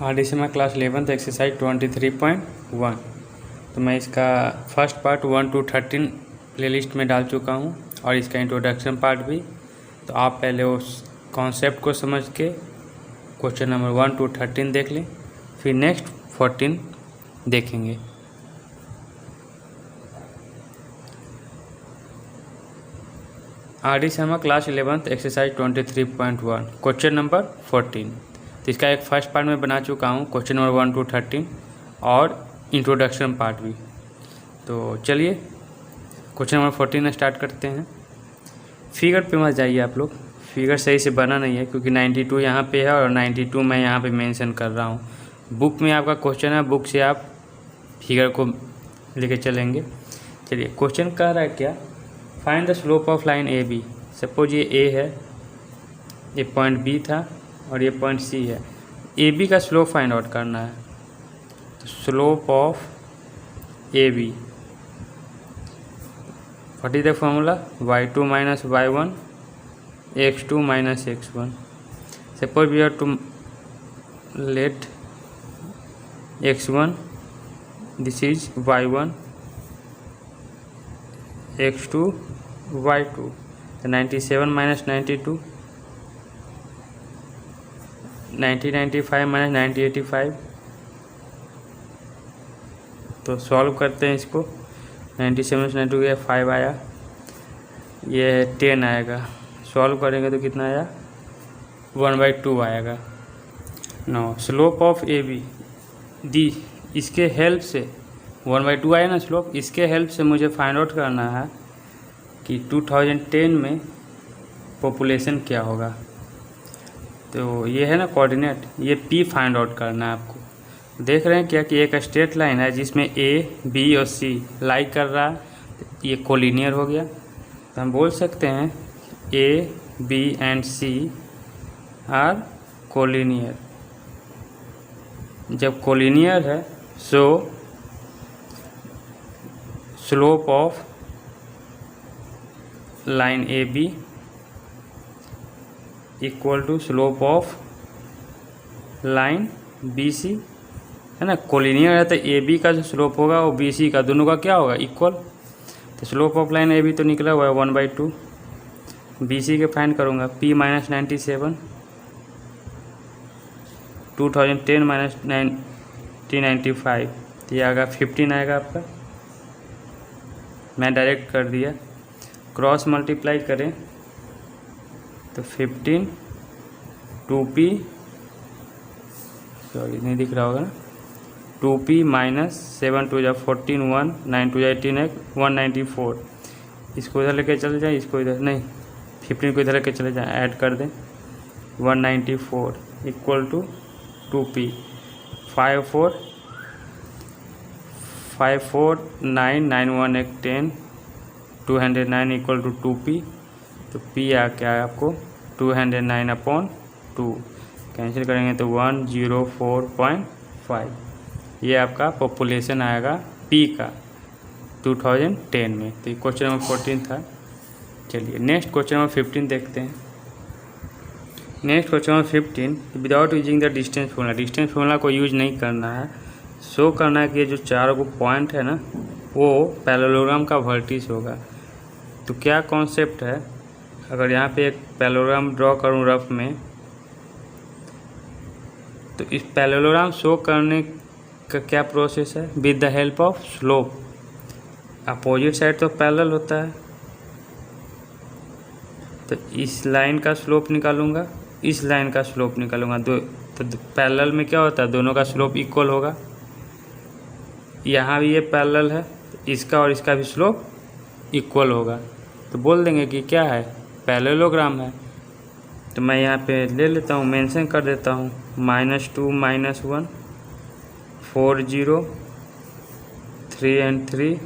RDCMA class 11 exercise 23.1। तो मैं इसका फर्स्ट पार्ट 1 to 13 प्लेलिस्ट में डाल चुका हूँ और इसका इंट्रोडक्शन पार्ट भी। तो आप पहले उस कॉन्सेप्ट को समझ के क्वेश्चन नंबर 1 to 13 देख लें, फिर नेक्स्ट 14 देखेंगे। RDCMA class 11 exercise 23.1 question number 14। तो इसका एक फर्स्ट पार्ट में बना चुका हूँ, क्वेश्चन नंबर 1 to 13 और इंट्रोडक्शन पार्ट भी। तो चलिए क्वेश्चन नंबर 14 स्टार्ट करते हैं। फिगर पे मत जाइए आप लोग, फिगर सही से बना नहीं है क्योंकि 92 यहाँ पे है और 92 मैं यहाँ पे मेंशन कर रहा हूँ। बुक में आपका क्वेश्चन है, बुक से आप फिगर को लेके चलेंगे। चलिए क्वेश्चन कह रहा है क्या, find the slope of line A B. Suppose ये ए है, ये पॉइंट बी था और ये पॉइंट सी है। ए बी का स्लोप फाइंड आउट करना है। तो slope of A B, what is the formula, y2 minus y1 x2 minus x1। Suppose we have to let x1, this is y1, x2 y2। तो 97 minus 92, 9095 minus 9085। तो solve करते हैं इसको। 97 से 92 गया 5 आया, ये 10 आएगा। सॉल्व करेंगे तो कितना आया, 1/2 आएगा। No slope of A B दी, इसके हेल्प से 1/2 आया ना स्लोप। इसके हेल्प से मुझे फाइंड आउट करना है कि 2010 में पॉपुलेशन क्या होगा। तो ये है ना कोऑर्डिनेट, ये P फाइंड आउट करना है आपको। देख रहे हैं क्या कि एक स्ट्रेट लाइन है जिसमें A, B और C लाई कर रहा है, ये कोलिनियर हो गया। तो हम बोल सकते हैं A, B and C are collinear. जब कोलिनियर है so slope of line A B equal to slope of line B C, है ना। कोलिनियर है तो ए बी का जो स्लोप होगा वो बी सी का, दोनों का क्या होगा, इक्वल। तो slope of line A B तो निकला हुआ है 1/2। बी सी के फाइंड करूँगा, P माइनस 97, 2010 माइनस 1995, तो ये आएगा 15 आएगा आपका। मैं डायरेक्ट कर दिया, क्रॉस मल्टीप्लाई करें तो 15 2P, सॉरी नहीं दिख रहा होगा ना, 2P माइनस 7 2 जा 14 1 9 2 जा 18 है 194। इसको इधर लेके चले जाए, इसको इधर नहीं, 15 को इधर लेके चले जाए, ऐड कर दें 194 equal to 2P 54 9 9 1 1 10 209 equal to 2P। तो P आ क्या है आपको 209/2, कैंसिल करेंगे तो 104.5। ये आपका पॉपुलेशन आएगा P का 2010 में। तो ये क्वेश्चन नंबर 14 था। चलिए नेक्स्ट क्वेश्चन नंबर 15 देखते हैं। Next question number 15, without using the distance formula. Distance formula को यूज नहीं करना है, शो करना है कि ये जो चारों को पॉइंट है ना वो पैरेललोग्राम का वर्टिस होगा। तो क्या कॉन्सेप्ट है, अगर यहाँ पे एक पैरेललोग्राम ड्रॉ करूँ रफ में, तो इस पैरेललोग्राम शो करने का क्या प्रोसेस है, with the help of slope. Opposite side तो पैरेलल होता है, तो इस लाइन का स्लोप निकालूंगा, इस लाइन का स्लोप निकालूंगा। तो पैरेलल में क्या होता है, दोनों का स्लोप इक्वल होगा। यहाँ भी ये पैरेलल है, इसका और इसका भी स्लोप इक्वल होगा। तो बोल देंगे कि क्या है, पैरेललोग्राम है। तो मैं यहाँ पे ले लेता हूँ, मेंशन कर देता हूँ -2 -1 4 0 3 and 3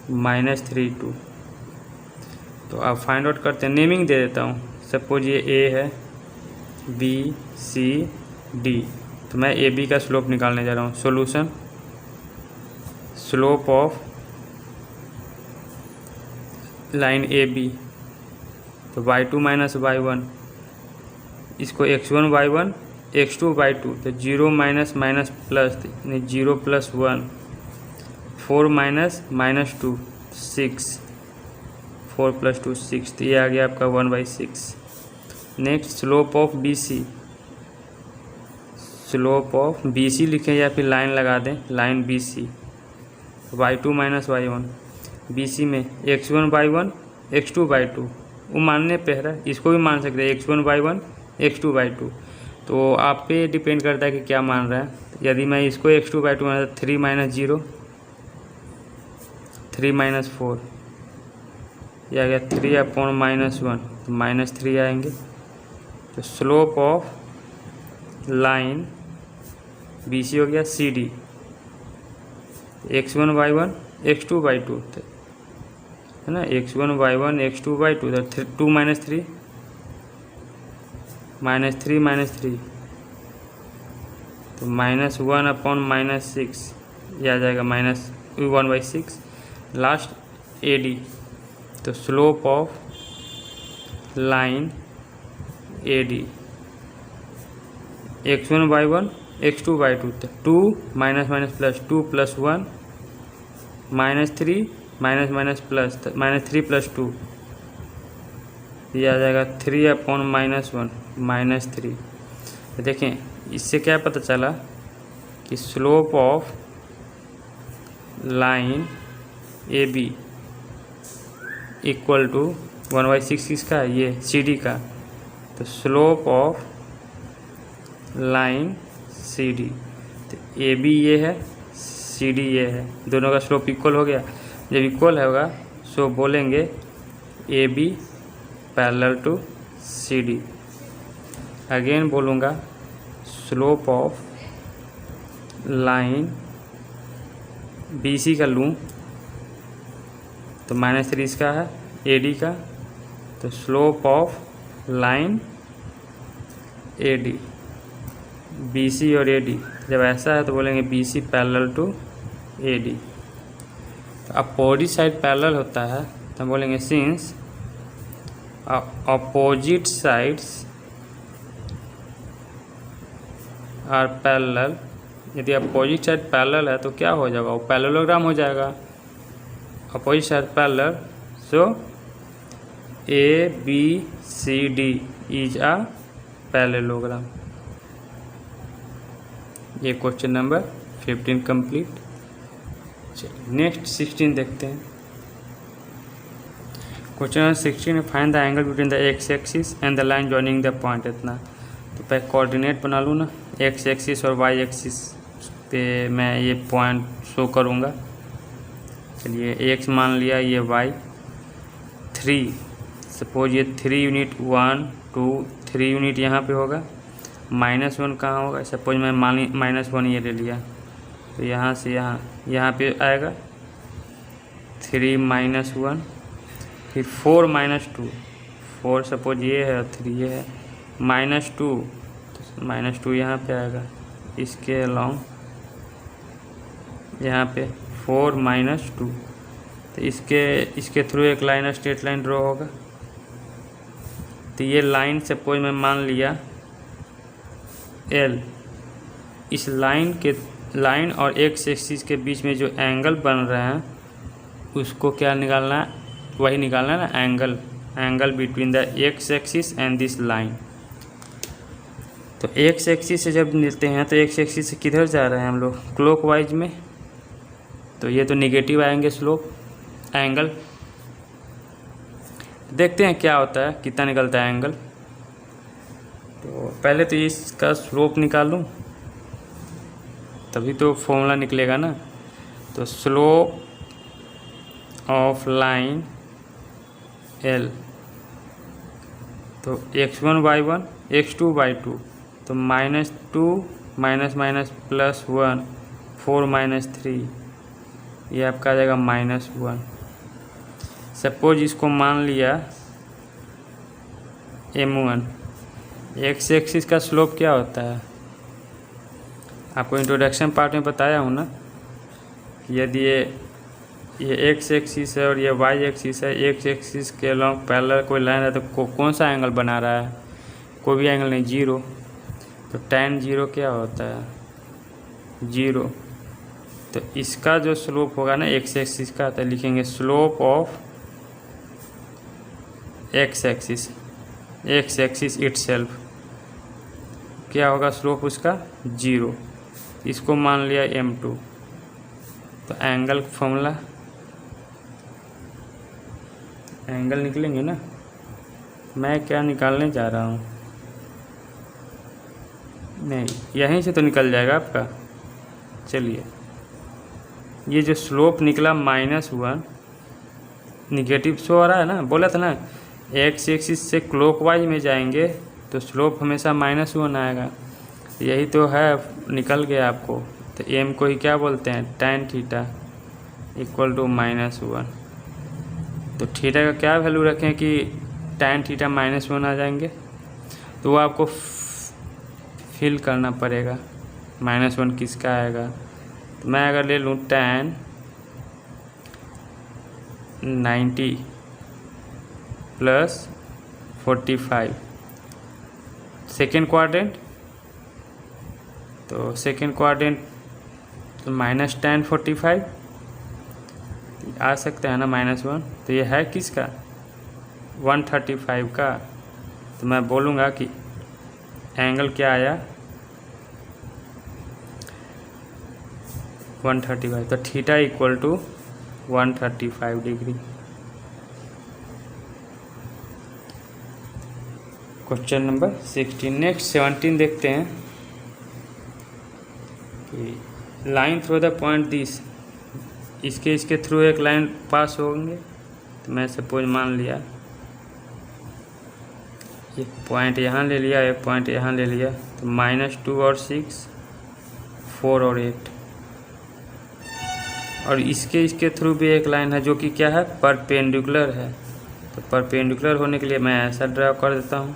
-3 2। तो आप फाइंड आउट करते हैं, नेमिंग दे देता हूँ। सपोज ये A है, B C D, तो मैं ए बी का स्लोप निकालने जा रहा हूँ। Solution, slope of line A B, तो y2 माइनस y1, इसको x1 y1 x2 by two, तो 0 माइनस माइनस प्लस, यानी 0 प्लस 1, 4 माइनस माइनस 2 6, 4 प्लस 2 6, तो ये आ गया आपका 1/6। Next slope of BC, slope of BC लिखें या फिर लाइन लगा दें, line BC, y2 minus y1, BC में x1/1 x2/2, वो मानने पे है, इसको भी मान सकते हैं x1/1 x2/2, तो आप पे डिपेंड करता है कि क्या मान रहा है। यदि मैं इसको x2/2 मान 3 माइनस 0, 3 माइनस 4, यह आ गया 3/-1, तो -3 आएंगे। तो स्लोप ऑफ लाइन BC हो गया CD, x1/1 x2/2, है ना, x1/1 x2/2, तो 2 माइनस 3 -3, तो -1/-6, यह आ जाएगा -1/6। लास्ट AD, तो slope of line AD x1/1 x2/2, तो 2 minus minus plus, 2 plus 1 -3 minus minus plus, -3 plus 2, यह आ जाएगा 3/-1 -3। तो देखें इससे क्या पता चला कि slope of line AB equal to 1/6 किसका है, ये CD का, तो स्लोप ऑफ लाइन CD, तो AB ये है, CD ये है, दोनों का स्लोप इक्वल हो गया। जब इक्वल होगा सो बोलेंगे AB parallel to CD। Again बोलूँगा स्लोप ऑफ लाइन BC का लूँ तो -3 इसका है, AD का, तो slope of line AD BC और AD, जब ऐसा है तो बोलेंगे BC पैरेलल टू AD। तो अपोजिट साइड पैरेलल होता है तो बोलेंगे since opposite sides are parallel, यदि अपोजिट साइड पैरेलल है तो क्या हो जाएगा, वो पैरेललोग्राम हो जाएगा। Opposite side parallel, so ABCD is a parallelogram. ये क्वेश्चन नंबर 15 कंप्लीट। चलिए नेक्स्ट 16 देखते हैं। क्वेश्चन नंबर 16 में find the angle between the x axis and the line joining the point. इतना तो पहले कोऑर्डिनेट बना लूँ ना, एक्स एक्सिस और वाई एक्सिस पे मैं ये पॉइंट शो करूँगा। चलिए एक्स मान लिया, ये वाई 3, सपोज ये 3 यूनिट 1 2 3 यूनिट यहाँ पे होगा, -1 कहाँ होगा, सपोज मैं -1 ये ले लिया, तो यहाँ से यहाँ पे आएगा 3 -1, फिर 4 -2, 4 सपोज ये है और 3 ये है, -2, तो -2 यहाँ पे आएगा, इसके अलॉन्ग यहाँ पे 4 -2, तो इसके थ्रू एक लाइन स्ट्रेट लाइन ड्रॉ होगा। तो ये लाइन सपोज मैं मान लिया L, इस लाइन और एक्स एक्सिस के बीच में जो एंगल बन रहे हैं उसको क्या निकालना है, वही निकालना है ना, angle between the x axis and this line. तो एक्स एक्सिस से जब मिलते हैं तो एक्स एक्सिस से किधर जा रहे हैं हम लोग, क्लॉकवाइज में, तो ये तो निगेटिव आएंगे स्लोप एंगल। देखते हैं क्या होता है, कितना निकलता है एंगल। तो पहले तो इसका स्लोप निकालूं तभी तो फॉर्मूला निकलेगा ना। तो स्लोप ऑफ लाइन L, तो x1/1 x2/2, तो -2 माइनस +1 4 -3, ये आपका आ जाएगा -1। सपोज इसको मान लिया M1। एक्स एक्सिस का स्लोप क्या होता है, आपको इंट्रोडक्शन पार्ट में बताया हूँ ना, यदि ये एक्स एक्सिस है और ये वाई एक्सिस है, एक्स एक्सिस के अलॉन्ग पैरेलल कोई लाइन है तो कौन सा एंगल बना रहा है, कोई भी एंगल नहीं, 0। तो tan 0 क्या होता है 0। तो इसका जो स्लोप होगा ना एक्स एक्सिस का, तो लिखेंगे slope of x axis itself क्या होगा स्लोप उसका 0। इसको मान लिया m2। तो एंगल फॉर्मूला एंगल निकलेंगे ना, मैं क्या निकालने जा रहा हूँ, नहीं यहीं से तो निकल जाएगा आपका। चलिए ये जो स्लोप निकला -1 निगेटिव शो हो रहा है ना, बोला था ना एक्स एक्सिस से क्लॉकवाइज में जाएंगे तो स्लोप हमेशा -1 आएगा। यही तो है, निकल गया आपको। तो m को ही क्या बोलते हैं tan थीटा इक्वल टू -1। तो थीटा का क्या वैल्यू रखें कि tan थीटा -1 आ जाएंगे, तो वो आपको फिल करना पड़ेगा -1 किसका आएगा। तो मैं अगर ले लूँ tan 90 + 45 सेकेंड क्वाड्रेंट, तो सेकेंड क्वाड्रेंट तो -tan 45 आ सकता है ना -1। तो ये है किसका 135 का। तो मैं बोलूँगा कि एंगल क्या आया 135। तो theta equal to 135 degree. Question number 16। Next 17 देखते हैं कि line through the point this, इसके थ्रू एक लाइन पास होंगे। तो मैं सपोज मान लिया एक पॉइंट यहाँ ले लिया, एक पॉइंट यहाँ ले लिया, तो -2 और 6 4 और 8। और इसके थ्रू भी एक लाइन है जो कि क्या है परपेंडिकुलर है। तो परपेंडिकुलर होने के लिए मैं ऐसा ड्रा कर देता हूँ,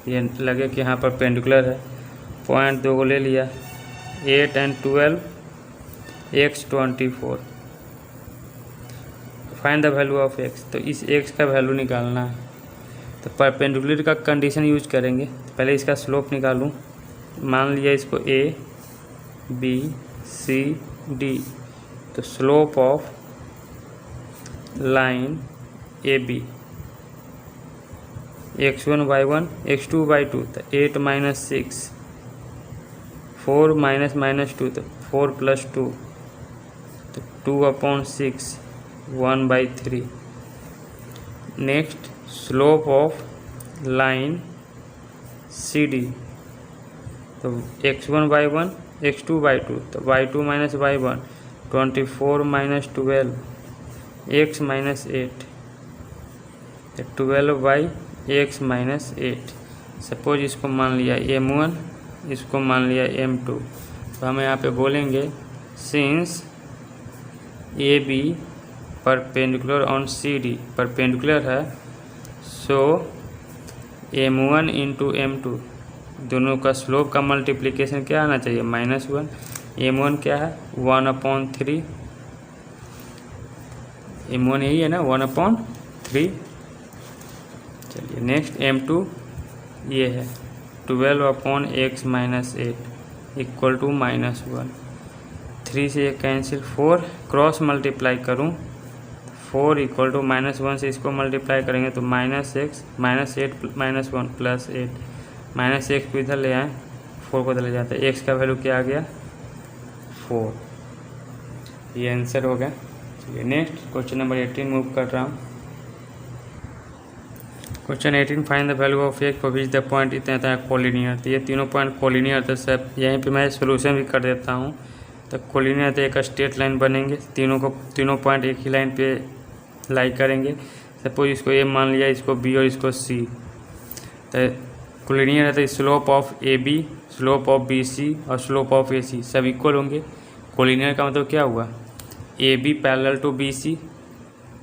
ये लगे कि यहाँ परपेंडिकुलर है। पॉइंट 2 को ले लिया 8 और 12 x 24। Find the value of x। तो इस x का वैल्यू निकालना है। तो परपेंडिकुलर का कंडीशन यूज करेंगे। पहले इसका स्लोप निकालूं। मान लिया इसको a b c d। तो slope of line A B x1 y1 x2 y2, तो 8 - 6 4 -2, तो 4 + 2, तो 2/6 1/3। Next slope of line C D. तो x1 y1 x2 y2, तो y2 - y1 24 - 12 x - 8, तो 12/x - 8। सपोज इसको मान लिया m1, इसको मान लिया m2। तो हम यहाँ पे बोलेंगे since A B perpendicular on C D, perpendicular है, सो m1 × m2 दोनों का स्लोप का मल्टीप्लिकेशन क्या आना चाहिए -1। m1 क्या है 1/3, m1 यही है ना 1/3। चलिए नेक्स्ट m2 ये है 12/x - 8 इक्वल टू -1। 3 से ये कैंसिल, 4 क्रॉस मल्टीप्लाई करूँ 4 इक्वल टू -1 से इसको मल्टीप्लाई करेंगे तो -x -8 -1 + 8 -x को इधर ले आए 4 को इधर ले जाते हैं। x का वैल्यू क्या आ गया 4। ये आंसर हो गया। चलिए नेक्स्ट क्वेश्चन नंबर 18 मूव कर रहा हूँ। Question 18 find the value of x for which the point इतना है कोलिनियर। तो ये तीनों पॉइंट कोलिनियर थे सब। यहीं पे मैं सोल्यूशन भी कर देता हूँ। तो कोलिनियर तो एक स्ट्रेट लाइन बनेंगे, तीनों पॉइंट एक ही लाइन पे लाई करेंगे। सपोज इसको a मान लिया, इसको b और इसको c। तो कोलिनियर है तो slope of A B, slope of B C और स्लोप ऑफ ए सी सब इक्वल होंगे। कोलिनियर का मतलब क्या हुआ A B parallel to B C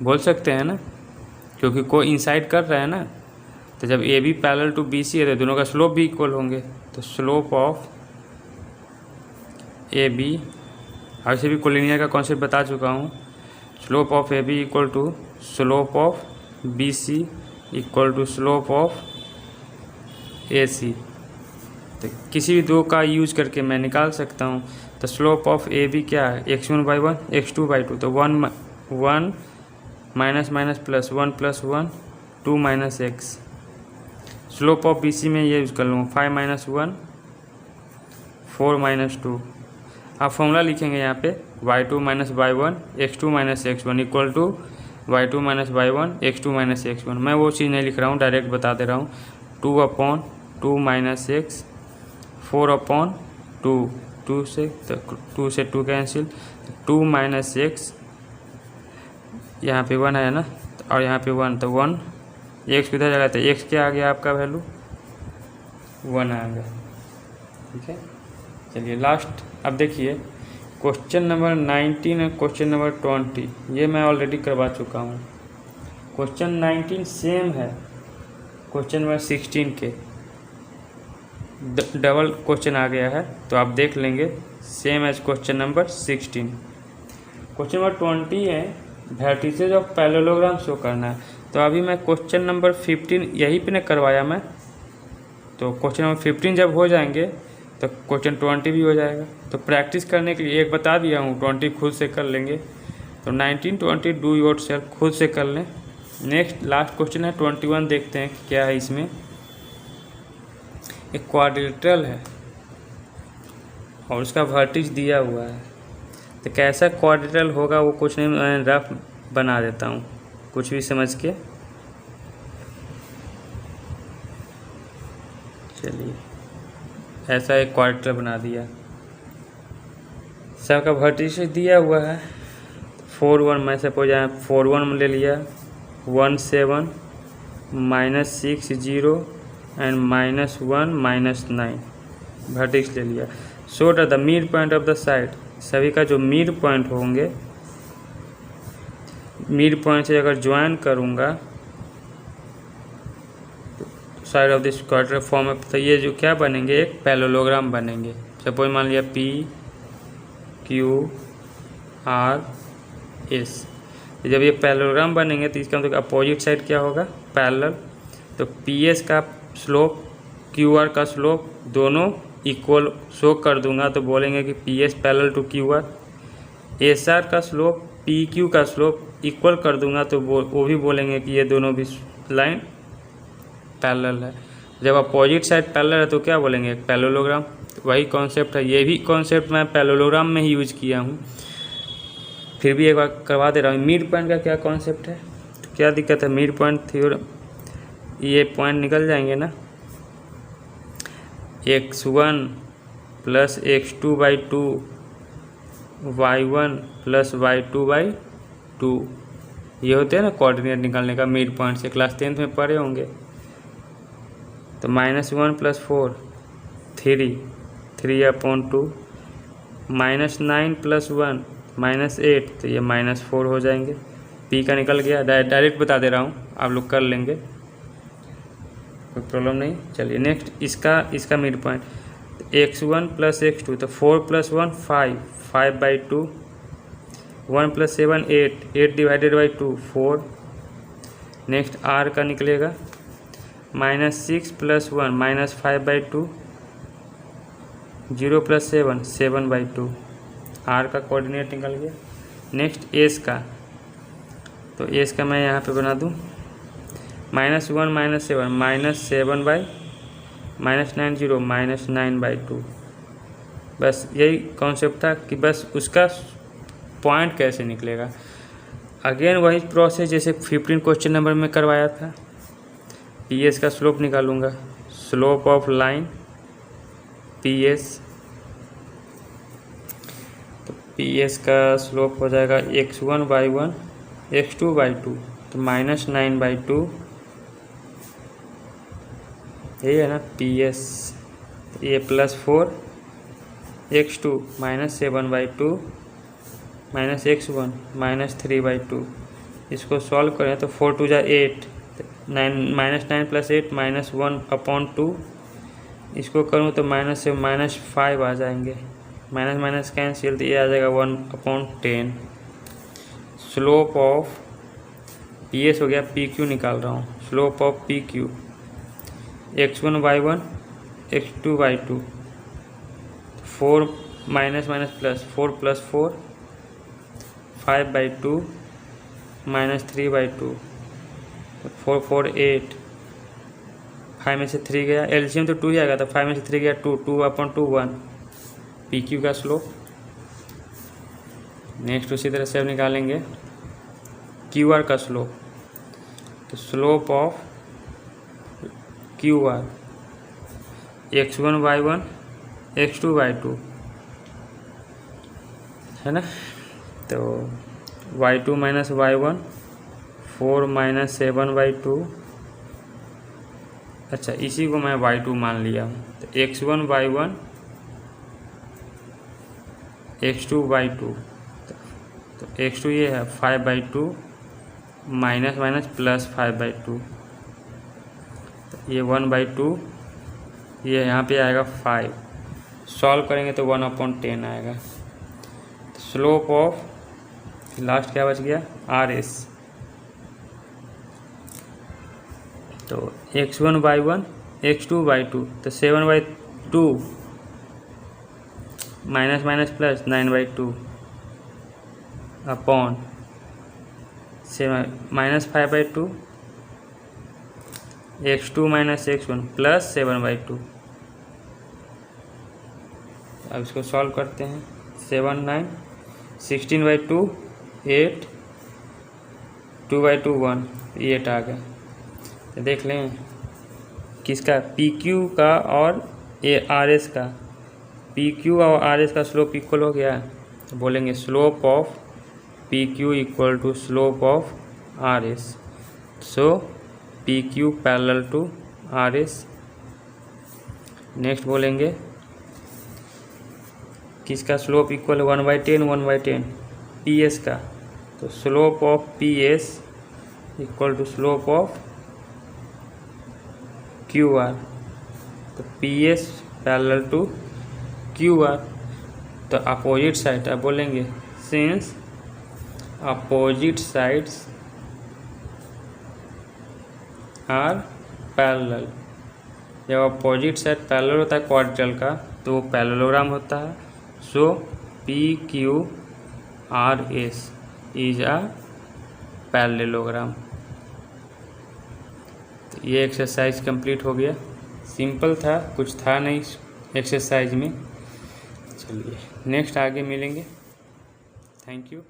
बोल सकते हैं ना, क्योंकि कोई इंसाइड कर रहा है ना। तो जब A B parallel to B C है तो दोनों का स्लोप भी इक्वल होंगे। तो स्लोप ऑफ ए बी, ऐसे भी कोलिनियर का कॉन्सेप्ट बता चुका हूँ। Slope of A B equal to slope of B C equal to slope of A C. तो किसी भी दो का यूज़ करके मैं निकाल सकता हूँ। तो स्लोप ऑफ ए बी क्या है, x1/1 x2/2, तो 1 minus minus plus 1 + 1 2 - x। Slope of B C में ये यूज़ कर लूँगा 5 - 1 4 - 2। आप फॉर्मूला लिखेंगे यहाँ पे y2 - y1 x2 - x1 equal to y2 - y1 x2 - x1। मैं वो चीज़ नहीं लिख रहा हूँ, डायरेक्ट बता दे रहा हूँ। 2/2 - x 4/2 2 से, तो 2 से 2 कैंसिल, 2 - x, यहाँ पे 1 है ना, और यहाँ पे 1, तो 1 x किधर जाएगा, तो x क्या आ गया आपका वैल्यू 1 आ गया। ठीक है, चलिए लास्ट। अब देखिए क्वेश्चन नंबर 19 और क्वेश्चन नंबर 20 ये मैं ऑलरेडी करवा चुका हूँ। क्वेश्चन 19 सेम है क्वेश्चन नंबर 16 के, डबल क्वेश्चन आ गया है, तो आप देख लेंगे same as question number 16। Question number 20 है वर्टिसेज ऑफ पैरेललोग्राम शो करना है। तो अभी मैं क्वेश्चन नंबर 15 यहीं पे ने करवाया मैं, तो क्वेश्चन नंबर 15 जब हो जाएंगे तो क्वेश्चन 20 भी हो जाएगा। तो प्रैक्टिस करने के लिए एक बता दिया हूँ, 20 खुद से कर लेंगे। तो 19 20 डू योर सेल्फ, खुद से कर लें। नेक्स्ट लास्ट क्वेश्चन है 21, देखते हैं क्या है इसमें। एक क्वाड्रिलेटरल है और उसका वर्टिस दिया हुआ है, तो कैसा क्वाड्रिलेटरल होगा वो कुछ नहीं, मैं रफ बना देता हूँ कुछ भी समझ के। चलिए ऐसा एक क्वाड्रिलेटरल बना दिया, सबका वर्टिस दिया हुआ है 4 1, मैं सपोज यहाँ 4 1 ले लिया, 1 7 -6 0 एंड -1 -9 वर्टिस ले लिया। So the mid point of the side, सभी का जो मिड पॉइंट होंगे, मिड पॉइंट से अगर ज्वाइन करूँगा side of this quadrilateral form में, तो ये जो क्या बनेंगे, एक पैरेललोग्राम बनेंगे। सपोज मान लिया P Q R S, जब ये पैरेललोग्राम बनेंगे तो इसका मतलब अपोजिट साइड क्या होगा, पैरेलल। तो PS का स्लोप QR का स्लोप दोनों इक्वल शो कर दूंगा, तो बोलेंगे कि PS parallel to QR। SR का स्लोप PQ का स्लोप इक्वल कर दूंगा, तो वो भी बोलेंगे कि ये दोनों भी लाइन पैरेलल है। जब अपोजिट साइड पैरेलल है तो क्या बोलेंगे, एक पैरेललोग्राम। तो वही कॉन्सेप्ट है, ये भी कॉन्सेप्ट मैं पैरेललोग्राम में ही यूज किया हूँ, फिर भी एक बार करवा दे रहा हूँ। मिड पॉइंट का क्या कॉन्सेप्ट है, तो क्या दिक्कत है, मिड पॉइंट थ्योरम, ये पॉइंट निकल जाएंगे ना, x1 + x2/2 y1 + y2/2, ये होते हैं ना कोऑर्डिनेट निकालने का मिड पॉइंट से, क्लास 10th में पढ़े होंगे। तो -1 + 4 3 3/2, -9 + 1 -8, तो ये -4 हो जाएंगे। P का निकल गया, डायरेक्ट बता दे रहा हूँ, आप लोग कर लेंगे, कोई प्रॉब्लम नहीं। चलिए नेक्स्ट इसका मिड पॉइंट x1 + x2, तो 4 + 1 5 5/2, 1 + 7 8 8/2 4। नेक्स्ट R का निकलेगा -6 + 1 -5/2, 0 + 7 7/2, R का कोऑर्डिनेट निकल गया। नेक्स्ट S का, तो S का मैं यहाँ पे बना दूँ -1 - 7 -7/, -9 0 -9/2। बस यही कॉन्सेप्ट था कि बस उसका पॉइंट कैसे निकलेगा। अगेन वही प्रोसेस जैसे 15 क्वेश्चन नंबर में करवाया था। PS का स्लोप निकालूंगा, स्लोप ऑफ लाइन PS, तो PS का स्लोप हो जाएगा x1/1 x2/2, तो -9/2, यही है ना PS। ये +4 x2 -7/2 -x1 -3/2, इसको सॉल्व करें तो 4 2 8, 9 -9 + 8 -1/2, इसको करूँ तो माइनस से -5 आ जाएंगे, माइनस माइनस कैंसिल, तो ये आ जाएगा 1/10। स्लोप ऑफ PS हो गया, PQ निकाल रहा हूँ, slope of PQ x1/1 x2/2, 4 minus minus plus, 4 + 4 5/2 minus 3/2, 4 4 8, 5 में से 3 गया, एलसीएम तो 2 ही आएगा, तो 5 में से 3 गया 2, 2/2 1 पी क्यू का स्लोप। नेक्स्ट उसी तरह से अब निकालेंगे क्यू आर का स्लोप। तो slope of Q R x1/1 x2/2 है ना। तो y2 - y1 4 - 7/2, अच्छा इसी को मैं y2 मान लिया हूँ। तो x1/1 x2/2, तो x2 ये है 5/2 माइनस माइनस प्लस 5/2, तो ये 1/2, ये यहाँ पे आएगा 5, सॉल्व करेंगे तो 1/10 आएगा। तो स्लोप ऑफ लास्ट क्या बच गया RS, तो x1/1 x2/2, तो 7/2 minus minus plus 9/2 upon minus 5/2 x2 - x1 plus 7/2। अब इसको सॉल्व करते हैं। 7 9 16/2 8 2/2 1, 8 आ गया। तो देख लें किसका PQ का और RS का, PQ और RS का स्लोप इक्वल हो गया। तो बोलेंगे slope of PQ equal to slope of RS, so PQ parallel to RS। Next बोलेंगे किसका स्लोप इक्वल 1/10 1/10 PS का, तो slope of PS equal to slope of QR, तो PS पैरेलल टू QR। तो अपोजिट साइड अब बोलेंगे since opposite sides are parallel. जब opposite side parallel होता है क्वाड्रेंटल का तो वो पैरेललोग्राम होता है। So PQRS is a parallelogram. तो ये एक्सरसाइज कंप्लीट हो गया। सिंपल था, कुछ था नहीं एक्सरसाइज में। चलिए नेक्स्ट आगे मिलेंगे। Thank you.